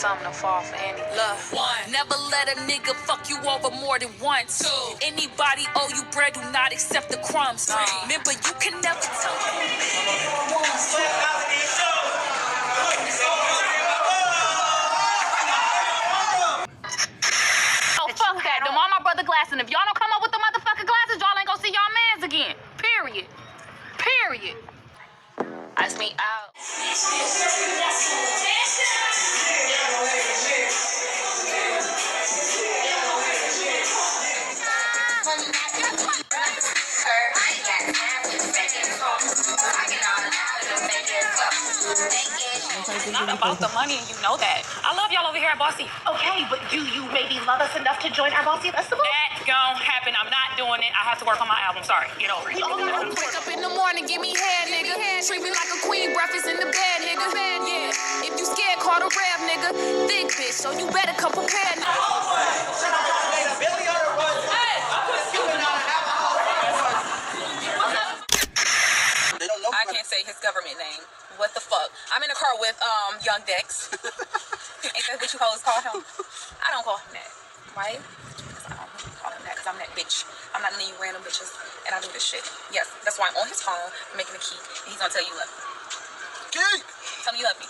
something to fall for any love. One, never let a nigga fuck you over more than once. Two, anybody owe you bread, do not accept the crumbs. Three, remember you can never tell Oh, fuck that. Them all my brother glasses. And if y'all don't come up with the motherfucking glasses, y'all ain't gonna see y'all mans again. Period. Period. Ice me out. It's not about the money, and you know that. I love y'all over here at Bossy. Okay, but do you maybe love us enough to join our Bossy Festival? That gon' happen. I'm not doing it. I have to work on my album. Sorry. Get over it. wake up in the morning, give me head, nigga. Treat me like a queen, breakfast in the bed, nigga. Yeah, if you scared, call the rev, nigga. Thick bitch, so you better come prepared, nigga. I can't say his government name. What the fuck? I'm in a car with young Dex. Ain't that what you hoes call him? I don't call him that, right? I don't call him that because I'm that bitch. I'm not none of you random bitches, and I do this shit. Yes, that's why I'm on his phone making a key, and he's gonna tell you you love me. Key! Tell me you love me.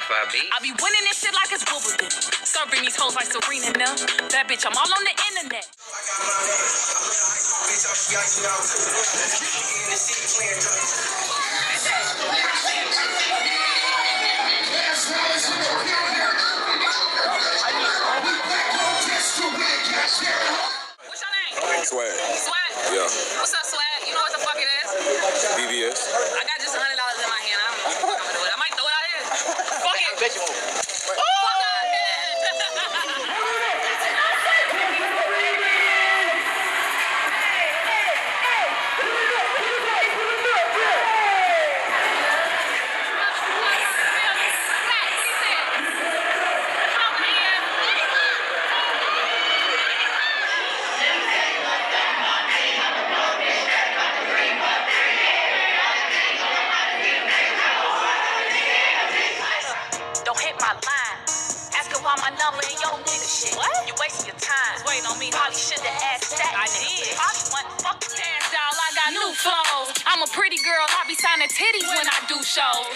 I be winning this shit like it's Wimbledon. Serving these hoes like Serena now. That bitch, I'm all on the internet. What's your name? Swag. Swag? Yeah. What's up, Swag? You know what the fuck it is? BVS. I got just $100 in my hand. I don't know what I'm gonna do with it. I might throw it out here. Fuck it. I bet you won't. Fuck out here. Don't hit my line. Ask her why my number in your nigga shit. What? You wasting your time. Waiting on me. Probably should have asked that. I did. Probably want fuck the Kash Doll. I got new flows. I'm a pretty girl. I be signing titties when I do shows.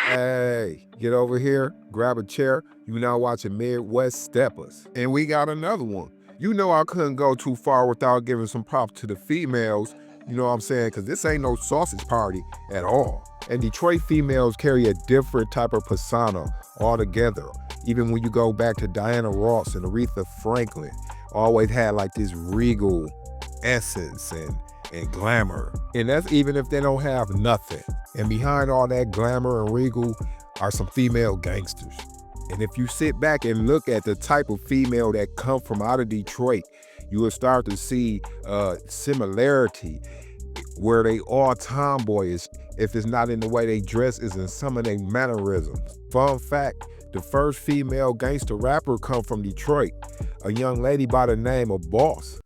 Hey, get over here, grab a chair. You now watching Midwest Steppers. And we got another one. You know I couldn't go too far without giving some props to the females, you know what I'm saying? Because this ain't no sausage party at all. And Detroit females carry a different type of persona altogether. Even when you go back to Diana Ross and Aretha Franklin, always had like this regal essence and glamour. And that's even if they don't have nothing. And behind all that glamour and regal are some female gangsters. And if you sit back and look at the type of female that come from out of Detroit, you will start to see similarity where they are tomboyish. If it's not in the way they dress, it's in some of their mannerisms. Fun fact, the first female gangster rapper come from Detroit, a young lady by the name of Boss.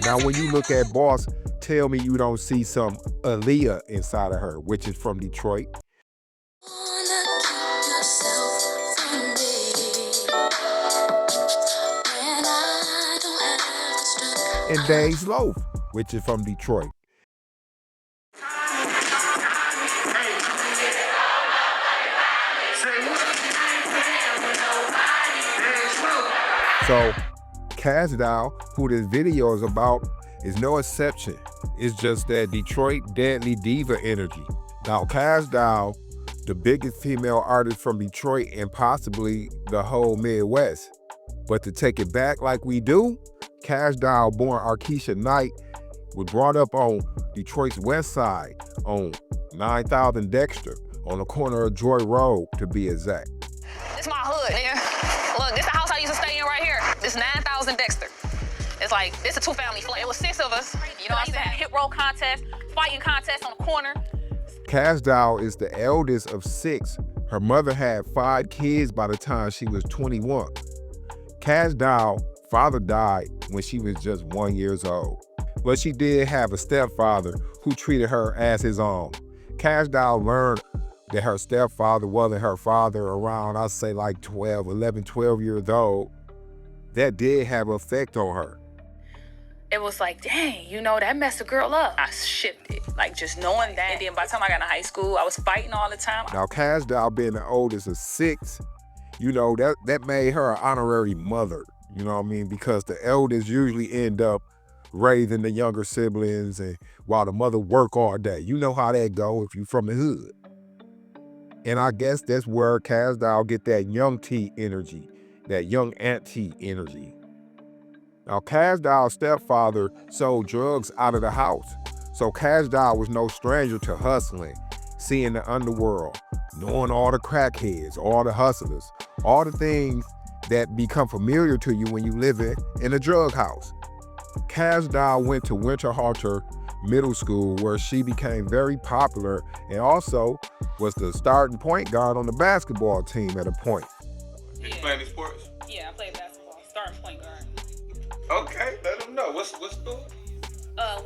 Now, when you look at Boss, tell me you don't see some Aaliyah inside of her, which is from Detroit. And Dave's Loaf, which is from Detroit. So, Kash Doll, who this video is about, is no exception. It's just that Detroit deadly diva energy. Now, Kash Doll, the biggest female artist from Detroit and possibly the whole Midwest. But to take it back like we do, Kash Doll, born Arkisha Knight, was brought up on Detroit's Westside on 9000 Dexter, on the corner of Joy Road, to be exact. It's my hood, nigga. Look, this the house I used to stay in right here. This 9,000 Dexter. It's like, this a two-family flat. It was 6 of us. You know what I'm saying? Hip roll contest, fighting contest on the corner. Kash Doll is the eldest of 6. Her mother had 5 kids by the time she was 21. Kash Doll's father died when she was just 1 year old. But she did have a stepfather who treated her as his own. Kash Doll learned that her stepfather wasn't her father around, I'd say like 12 years old. That did have an effect on her. It was like, dang, you know, that messed a girl up. I shifted, like just knowing that. And then by the time I got into high school, I was fighting all the time. Now, Kash Doll being the oldest of 6, you know, that made her an honorary mother, you know what I mean? Because the eldest usually end up raising the younger siblings and while the mother work all day. You know how that go if you from the hood. And I guess that's where Kash Doll get that young T energy, that young auntie energy. Now, Kash Doll's stepfather sold drugs out of the house, so Kash Doll was no stranger to hustling, seeing the underworld, knowing all the crackheads, all the hustlers, all the things that become familiar to you when you live in a drug house. Kash Doll went to Winter Halter Middle School, where she became very popular and also was the starting point guard on the basketball team at a point. You playing any sports? Yeah, I played basketball, starting point guard. Okay, let them know. What's school?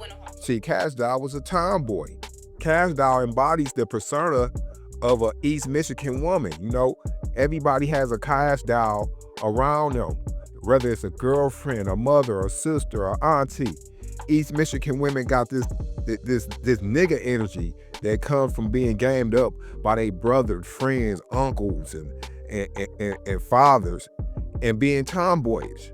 Winter. See, Kash Doll was a tomboy. Kash Doll embodies the persona of an East Michigan woman. You know, everybody has a Kash Doll around them, whether it's a girlfriend, a mother, a sister, or auntie. East Michigan women got this nigga energy that comes from being gamed up by their brothers, friends, uncles, and fathers, and being tomboyish.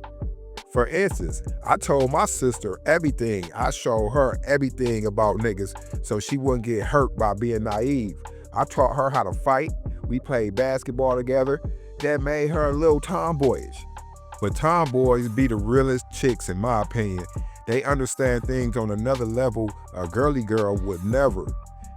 For instance, I told my sister everything. I showed her everything about niggas so she wouldn't get hurt by being naive. I taught her how to fight. We played basketball together. That made her a little tomboyish. But tomboys be the realest chicks in my opinion. They understand things on another level a girly girl would never.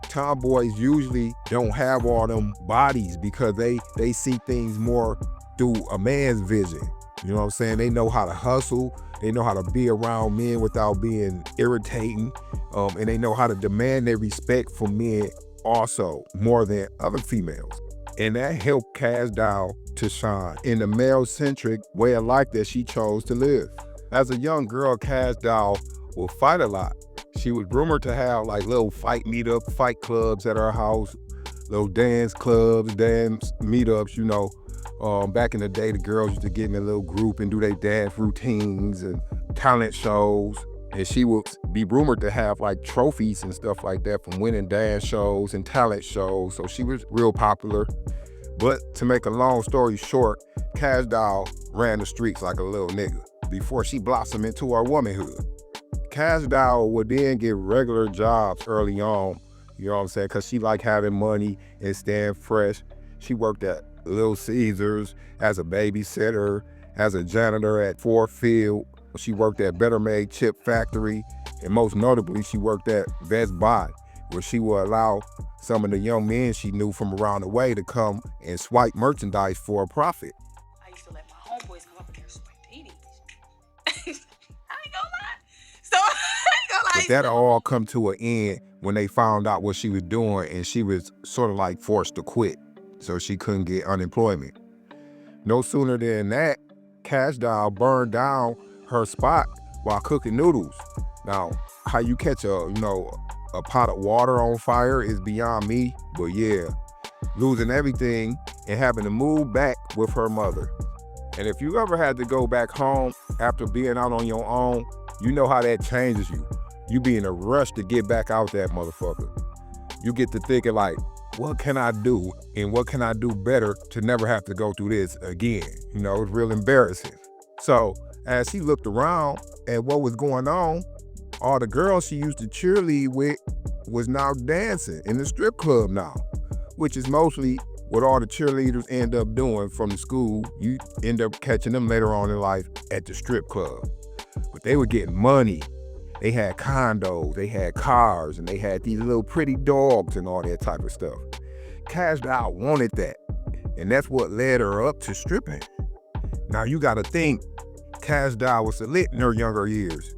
Tomboys usually don't have all them bodies because they see things more through a man's vision. You know what I'm saying? They know how to hustle. They know how to be around men without being irritating. And they know how to demand their respect from men also more than other females. And that helped Kash Doll to shine in the male-centric way of life that she chose to live. As a young girl, Kash Doll would fight a lot. She was rumored to have like little fight clubs at her house, little dance clubs, dance meetups, you know. Back in the day, the girls used to get in a little group and do their dance routines and talent shows. And she would be rumored to have like trophies and stuff like that from winning dance shows and talent shows. So she was real popular. But to make a long story short, Kash Doll ran the streets like a little nigga before she blossomed into her womanhood. Kash Doll would then get regular jobs early on, you know what I'm saying? Cause she liked having money and staying fresh. She worked at Little Caesars as a babysitter, as a janitor at Ford Field. She worked at Better Made Chip Factory, and most notably, she worked at Best Buy, where she would allow some of the young men she knew from around the way to come and swipe merchandise for a profit. I used to let my homeboys come up in there and swipe titties. I ain't gonna lie. So, I ain't gonna lie. But that all come to an end when they found out what she was doing, and she was sort of like forced to quit, so she couldn't get unemployment. No sooner than that, Kash Doll burned down her spot while cooking noodles. Now, how you catch a pot of water on fire is beyond me, but yeah, losing everything and having to move back with her mother. And if you ever had to go back home after being out on your own, you know how that changes you. You be in a rush to get back out that motherfucker. You get to thinking like, what can I do and what can I do better to never have to go through this again? You know, it's real embarrassing. So as she looked around at what was going on, all the girls she used to cheerlead with was now dancing in the strip club now, which is mostly what all the cheerleaders end up doing from the school. You end up catching them later on in life at the strip club. But they were getting money. They had condos, they had cars, and they had these little pretty dogs and all that type of stuff. Kash Doll wanted that. And that's what led her up to stripping. Now you gotta think, Kash Doll was lit in her younger years.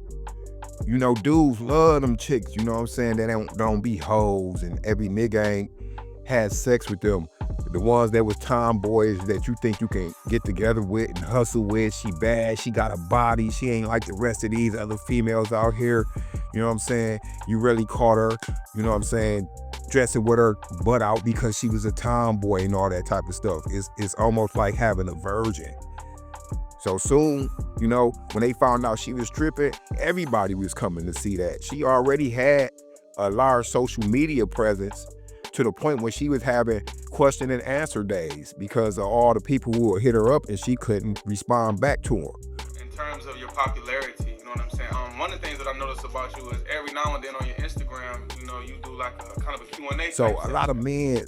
You know, dudes love them chicks, you know what I'm saying? They don't be hoes, and every nigga ain't had sex with them. The ones that was tomboys that you think you can get together with and hustle with. She bad, she got a body, she ain't like the rest of these other females out here. You know what I'm saying? You really caught her, you know what I'm saying, dressing with her butt out because she was a tomboy and all that type of stuff. It's almost like having a virgin. So soon, you know, when they found out she was stripping, everybody was coming to see that. She already had a large social media presence to the point where she was having question and answer days because of all the people who would hit her up and she couldn't respond back to them. In terms of your popularity, you know what I'm saying? One of the things that I noticed about you is every now and then on your Instagram, you know, you do like a kind of a Q&A. So a lot of men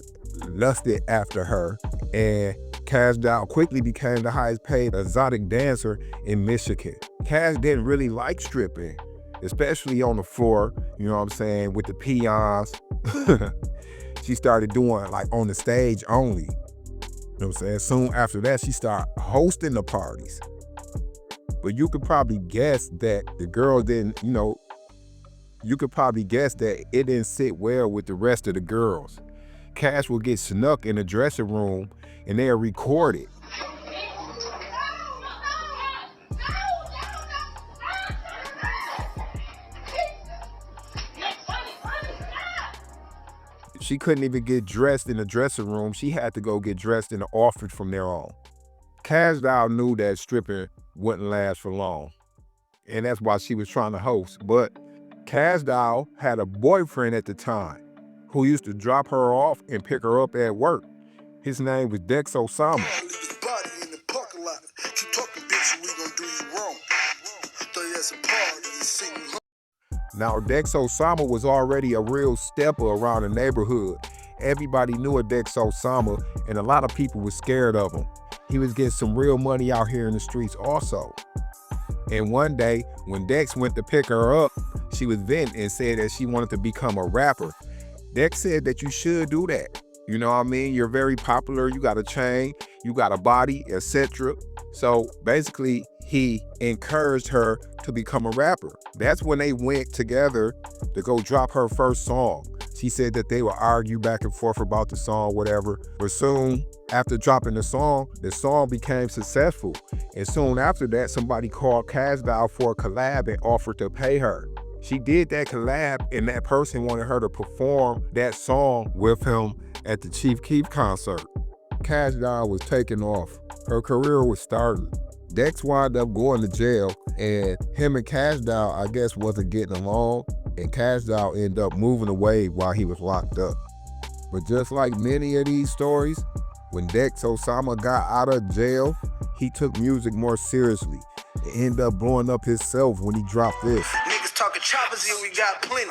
lusted after her, and Kash Doll quickly became the highest paid exotic dancer in Michigan. Kash didn't really like stripping, especially on the floor, you know what I'm saying, with the peons. She started doing like on the stage only. You know what I'm saying? Soon after that, she started hosting the parties. But you could probably guess that the girl didn't, you know, you could probably guess that it didn't sit well with the rest of the girls. Kash would get snuck in the dressing room and they'll record it. She couldn't even get dressed in the dressing room. She had to go get dressed in the office from there on. Kash Doll knew that stripping wouldn't last for long, and that's why she was trying to host. But Kash Doll had a boyfriend at the time who used to drop her off and pick her up at work. His name was Dex Osama. Now, Dex Osama was already a real stepper around the neighborhood. Everybody knew a Dex Osama, and a lot of people were scared of him. He was getting some real money out here in the streets also. And one day, when Dex went to pick her up, she was venting and said that she wanted to become a rapper. Dex said that you should do that. You know what I mean? You're very popular, you got a chain, you got a body, etc. So basically, he encouraged her to become a rapper. That's when they went together to go drop her first song. She said that they would argue back and forth about the song, whatever. But soon after dropping the song became successful. And soon after that, somebody called Kash Doll for a collab and offered to pay her. She did that collab, and that person wanted her to perform that song with him at the Chief Keef concert. Kash Doll was taking off. Her career was starting. Dex wound up going to jail, and him and Kash Doll, I guess, wasn't getting along, and Kash Doll ended up moving away while he was locked up. But just like many of these stories, when Dex Osama got out of jail, he took music more seriously and ended up blowing up himself when he dropped this. Niggas talking choppers here, we got plenty.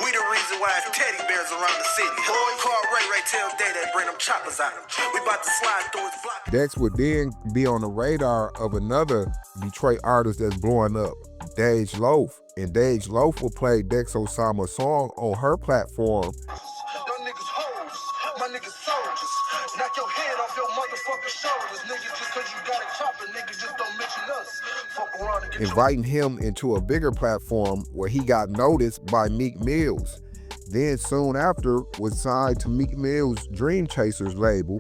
We the reason why it's teddy bears around the city. Call Ray tell Day that bring them choppers out. We about to slide through his block. Dex would then be on the radar of another Detroit artist that's blowing up, Dej Loaf. And Dej Loaf will play Dex Osama's song on her platform. Them niggas hoes, my niggas soldiers. Knock your head off your motherfucking shoulders. Niggas just cause you got a chopper, niggas just don't mention us. Fuck around and get inviting him into a bigger platform where he got noticed by Meek Mill's. Then soon after was signed to Meek Mill's Dream Chasers label,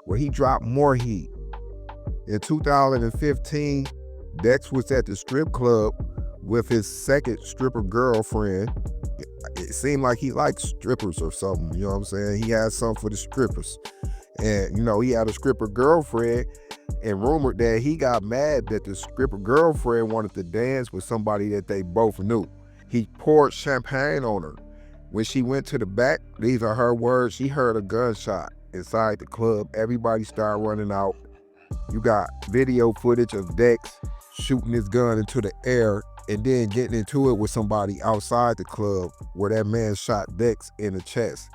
where he dropped more heat. In 2015, Dex was at the strip club with his second stripper girlfriend. It seemed like he liked strippers or something, you know what I'm saying? He had something for the strippers. And, you know, he had a stripper girlfriend, and rumored that he got mad that the stripper girlfriend wanted to dance with somebody that they both knew. He poured champagne on her. When she went to the back, these are her words, she heard a gunshot inside the club. Everybody started running out. You got video footage of Dex shooting his gun into the air and then getting into it with somebody outside the club where that man shot Dex in the chest.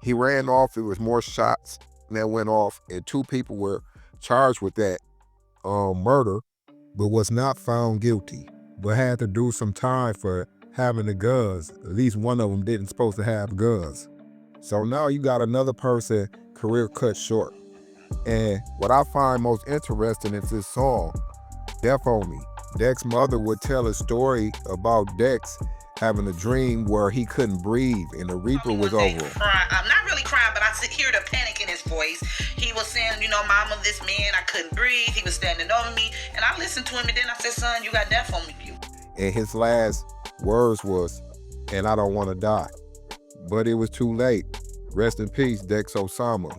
He ran off, it was more shots that went off, and 2 people were charged with that murder, but was not found guilty, but had to do some time for having the guns. At least one of them didn't supposed to have guns. So now you got another person career cut short. And what I find most interesting is this song, Death on Me. Dex's mother would tell a story about Dex having a dream where he couldn't breathe and the Reaper was over him. I'm not really crying, but I hear the panic in his voice. He was saying, you know, Mama, this man, I couldn't breathe. He was standing over me. And I listened to him, and then I said, son, you got death on you. And his last words was, and I don't want to die. But it was too late. Rest in peace, Dex Osama.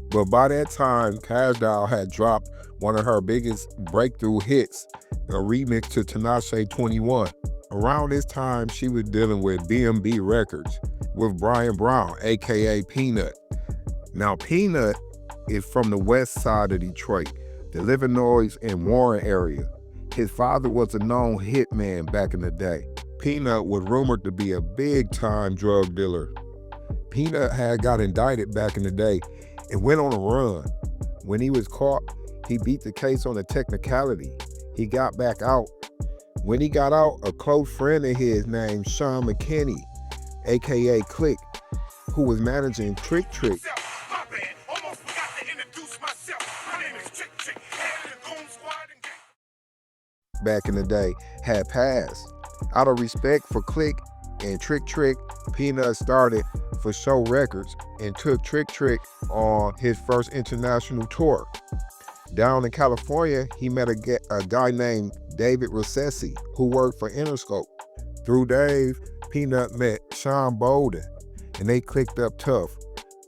But by that time, Kash Doll had dropped one of her biggest breakthrough hits, a remix to Tinashe 21. Around this time, she was dealing with BMB Records with Brian Brown, aka Peanut. Now, Peanut is from the west side of Detroit, the Illinois and Warren area. His father was a known hitman back in the day. Peanut was rumored to be a big-time drug dealer. Peanut had got indicted back in the day and went on a run. When he was caught, he beat the case on a technicality. He got back out. When he got out, a close friend of his named Sean McKinney, aka Click, who was managing Trick, back in the day, had passed. Out of respect for Click and Trick, Peanut started for Show Records and took Trick on his first international tour. Down in California, he met a guy named David Rossessi, who worked for Interscope. Through Dave, Peanut met Sean Bolden, and they clicked up tough.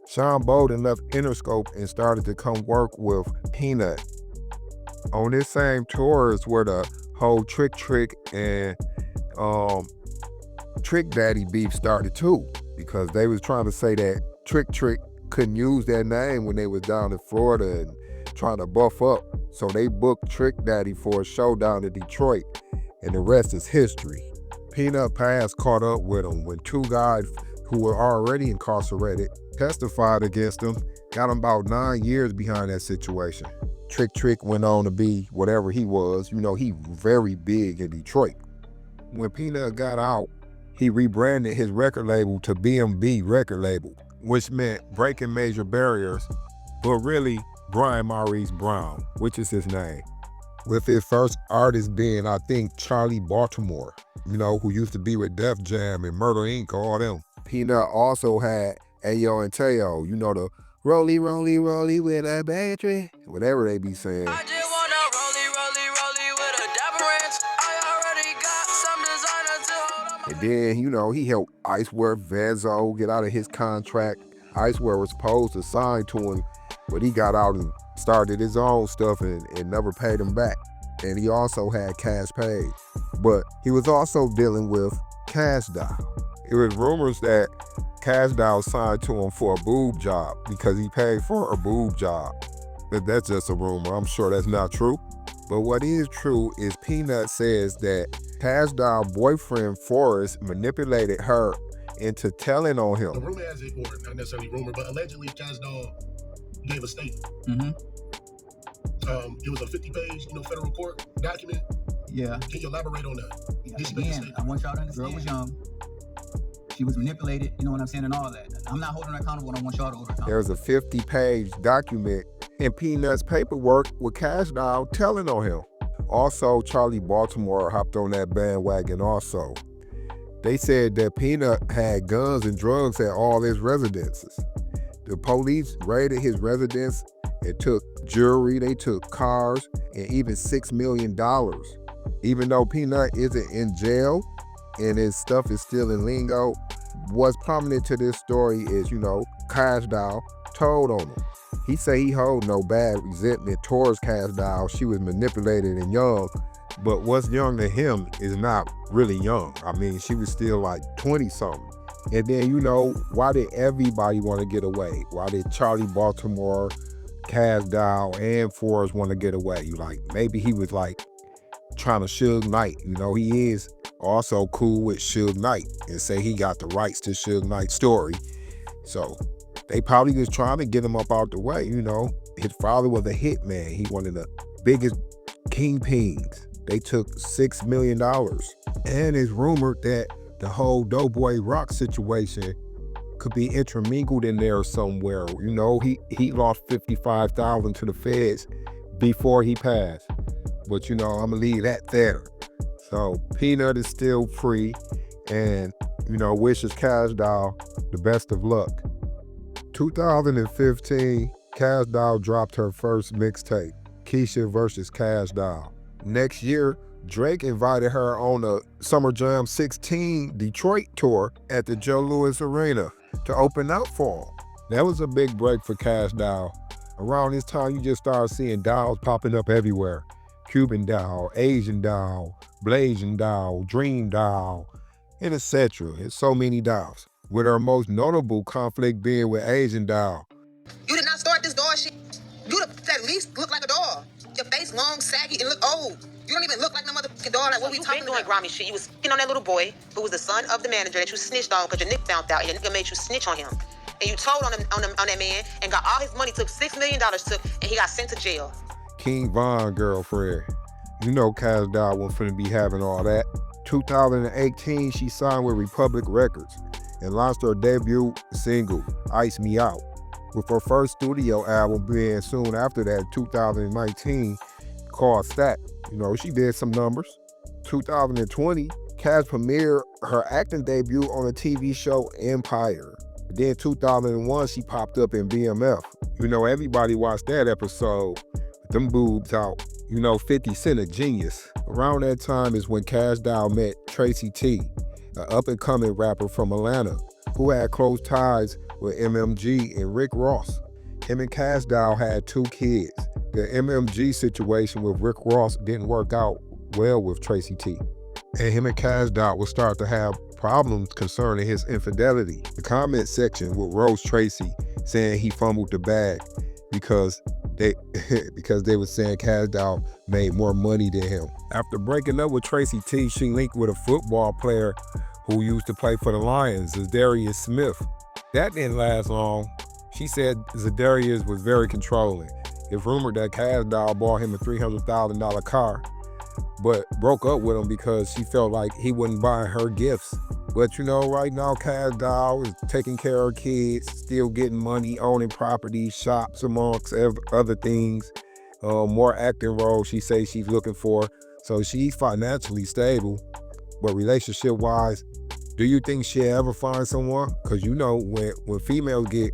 Sean Bolden left Interscope and started to come work with Peanut. On this same tour is where the whole Trick and Trick Daddy beef started too, because they was trying to say that Trick couldn't use their name when they was down in Florida and trying to buff up. So they booked Trick Daddy for a show down in Detroit, and the rest is history. Peanut Pass caught up with him when two guys who were already incarcerated testified against him, got him about 9 years behind that situation. Trick went on to be whatever he was. You know, he very big in Detroit. When Peanut got out, he rebranded his record label to BMB record label, which meant breaking major barriers, but really Brian Maurice Brown, which is his name. With his first artist being, I think, Charlie Baltimore, you know, who used to be with Def Jam and Murder Inc., all them. Peanut also had Ayo and Teo, you know, the rolly with a battery, whatever they be saying. I just wanna rolly with a dapper ranch. I already got some designer to hold on my... And then, you know, he helped Icewear Vezo get out of his contract. Icewear was supposed to sign to him, but he got out and started his own stuff and never paid him back. And he also had cash paid. But he was also dealing with Kash Doll. It was rumors that Kash Doll signed to him for a boob job because he paid for a boob job. But that's just a rumor. I'm sure that's not true. But what is true is Peanut says that Kash Doll's boyfriend Forrest manipulated her into telling on him. The rumor has it, or not necessarily rumor, but allegedly Kash Doll gave a statement. It was a 50-page, federal court document. Yeah. Can you elaborate on that? Yeah, again, I want y'all to understand. The girl was young. She was manipulated, you know what I'm saying, and all that. I'm not holding her accountable, and I want y'all to hold her accountable. There was a 50-page document in Peanut's paperwork with Kash Doll telling on him. Also, Charlie Baltimore hopped on that bandwagon also. They said that Peanut had guns and drugs at all his residences. The police raided his residence and took jewelry, they took cars, and even $6 million. Even though Peanut isn't in jail and his stuff is still in lingo, what's prominent to this story is, Kash Doll told on him. He say he hold no bad resentment towards Kash Doll. She was manipulated and young, but what's young to him is not really young. I mean, she was still like 20-something. And then, why did everybody want to get away? Why did Charlie Baltimore, Kash Doll, and Forrest want to get away? Maybe he was trying to Suge Knight. He is also cool with Suge Knight and say he got the rights to Suge Knight's story. So they probably was trying to get him up out the way. His father was a hitman. He one of the biggest kingpins. They took $6 million. And it's rumored that the whole Doughboy Rock situation could be intermingled in there somewhere. You know, he lost $55,000 to the feds before he passed. But you know, I'm gonna leave that there. So Peanut is still free, and you know, wishes Kash Doll the best of luck. 2015, Kash Doll dropped her first mixtape, Keisha vs. Kash Doll. Next year, Drake invited her on a Summer Jam 16 Detroit tour at the Joe Louis Arena to open up for him. That was a big break for Kash Doll. Around this time, you just started seeing dolls popping up everywhere. Cuban doll, Asian doll, Blasian doll, Dream doll, and etc. There's so many dolls, with her most notable conflict being with Asian doll. You did not start this doll shit. You at least look like a doll. Your face long, saggy, and look old. You don't even look like no motherfucking doll. Like, what we talking about? You been doing grimy shit. You was f***ing on that little boy who was the son of the manager that you snitched on because your nigga found out and your nigga made you snitch on him. And you told on that man and got all his money, took $6 million took, and he got sent to jail. King Von girlfriend. You know Kash Doll wasn't finna be having all that. 2018, she signed with Republic Records and launched her debut single, Ice Me Out, with her first studio album being soon after that, 2019, called Stat. You know, she did some numbers. 2020, Kash premiered her acting debut on the TV show Empire. Then 2001, she popped up in BMF. You know, everybody watched that episode. Them boobs out. You know, 50 Cent a genius. Around that time is when Kash Doll met Tracy T, an up-and-coming rapper from Atlanta, who had close ties with MMG and Rick Ross. Him and Kash Doll had 2 kids. The MMG situation with Rick Ross didn't work out well with Tracy T. And him and Kash Doll would start to have problems concerning his infidelity. The comment section would roast Tracy, saying he fumbled the bag because they were saying Kash Doll made more money than him. After breaking up with Tracy T, she linked with a football player who used to play for the Lions, Zadarius Smith. That didn't last long. She said Zadarius was very controlling. It's rumored that Kash Doll bought him a $300,000 car, but broke up with him because she felt like he wouldn't buy her gifts. But you know, right now, Kash Doll is taking care of kids, still getting money, owning property, shops, amongst other things. More acting roles she says she's looking for. So she's financially stable. But relationship-wise, do you think she'll ever find someone? Because you know, when females get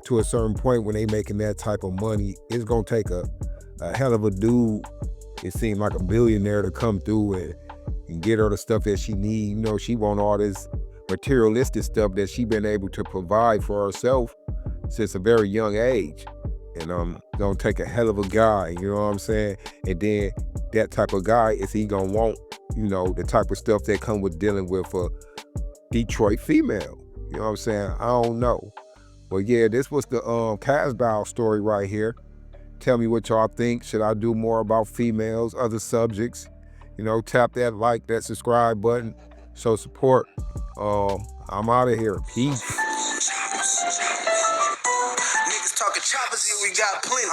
to a certain point when they making that type of money, it's going to take a hell of a dude, it seemed like a billionaire, to come through and get her the stuff that she need. You know, she want all this materialistic stuff that she been able to provide for herself since a very young age. And gonna take a hell of a guy, you know what I'm saying? And then that type of guy, is he gonna want, you know, the type of stuff that come with dealing with a Detroit female? You know what I'm saying? I don't know. But yeah, this was the Kash Doll story right here. Tell me what y'all think. Should I do more about females, other subjects? You know, tap that like, that subscribe button, show support. I'm out of here. Peace. Niggas talking choppers, here we got plenty.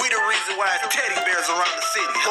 We the reason why teddy bears around the city.